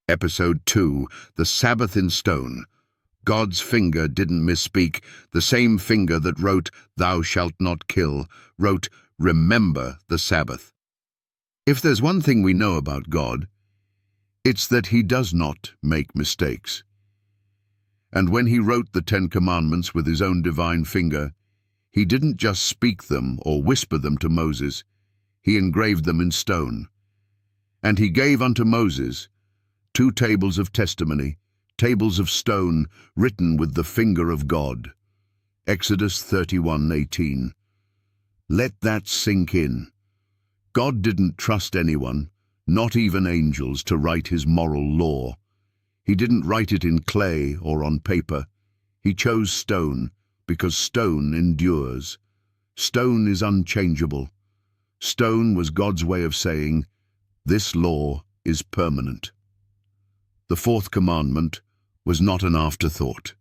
Episode 2, The Sabbath in Stone. God's finger didn't misspeak. The same finger that wrote, "Thou shalt not kill," wrote, "Remember the Sabbath." If there's one thing we know about God, it's that he does not make mistakes. And when he wrote the 10 Commandments with his own divine finger, he didn't just speak them or whisper them to Moses. He engraved them in stone. And he gave unto Moses 2 tables of testimony, tables of stone, written with the finger of God. Exodus 31:18. Let that sink in. God didn't trust anyone, not even angels, to write his moral law. He didn't write it in clay or on paper. He chose stone, because stone endures. Stone is unchangeable. Stone was God's way of saying, this law is permanent. The 4th commandment was not an afterthought.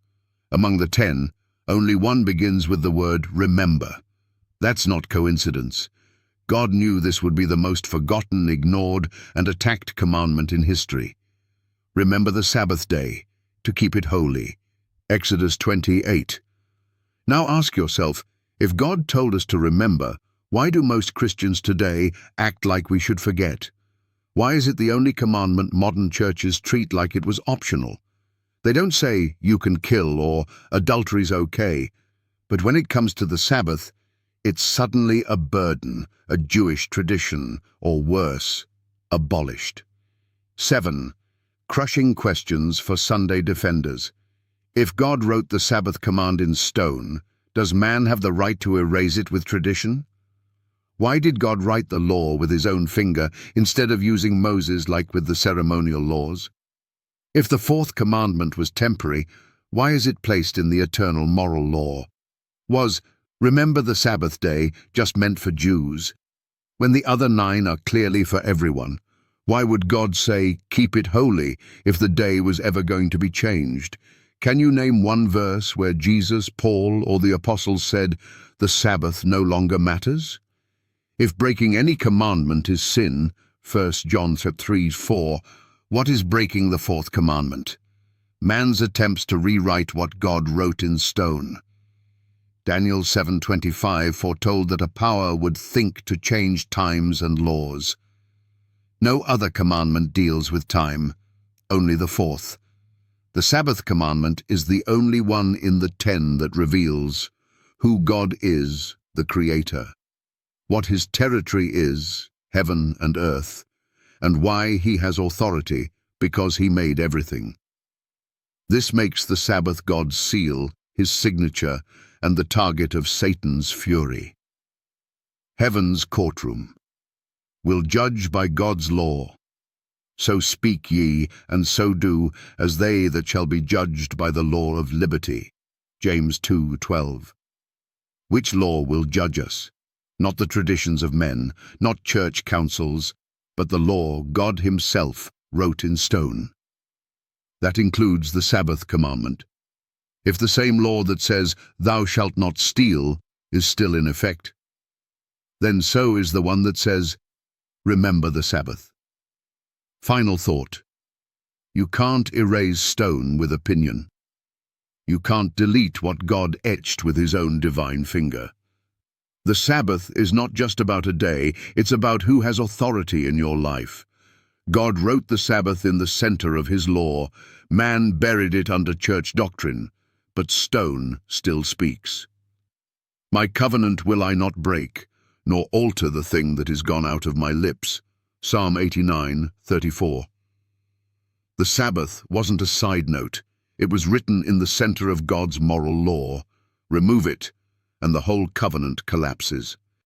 Among the 10, only one begins with the word remember. That's not coincidence. God knew this would be the most forgotten, ignored, and attacked commandment in history. Remember the Sabbath day, to keep it holy. Exodus 28. Now ask yourself, if God told us to remember, why do most Christians today act like we should forget? Why is it the only commandment modern churches treat like it was optional? They don't say, you can kill, or adultery's okay. But when it comes to the Sabbath, it's suddenly a burden, a Jewish tradition, or worse, abolished. 7. Crushing questions for Sunday defenders. If God wrote the Sabbath command in stone, does man have the right to erase it with tradition? Why did God write the law with his own finger instead of using Moses like with the ceremonial laws? If the 4th commandment was temporary, why is it placed in the eternal moral law? Was remember the Sabbath day just meant for Jews? When the other 9 are clearly for everyone, why would God say, keep it holy, if the day was ever going to be changed? Can you name one verse where Jesus, Paul, or the apostles said, the Sabbath no longer matters? If breaking any commandment is sin, 1 John 3:4, what is breaking the 4th commandment? Man's attempts to rewrite what God wrote in stone. Daniel 7:25 foretold that a power would think to change times and laws. No other commandment deals with time, only the 4th. The Sabbath commandment is the only one in the 10 that reveals who God is, the Creator, what his territory is, heaven and earth, and why he has authority, because he made everything. This makes the Sabbath God's seal, his signature, and the target of Satan's fury. Heaven's courtroom will judge by God's law. So speak ye, and so do, as they that shall be judged by the law of liberty. James 2:12. Which law will judge us? Not the traditions of men, not church councils, but the law God himself wrote in stone. That includes the Sabbath commandment. If the same law that says, thou shalt not steal, is still in effect, then so is the one that says, remember the Sabbath. Final thought. You can't erase stone with opinion. You can't delete what God etched with his own divine finger. The Sabbath is not just about a day, it's about who has authority in your life. God wrote the Sabbath in the center of his law. Man buried it under church doctrine, but stone still speaks. My covenant will I not break, nor alter the thing that is gone out of my lips. Psalm 89:34. The Sabbath wasn't a side note. It was written in the center of God's moral law. Remove it, and the whole covenant collapses.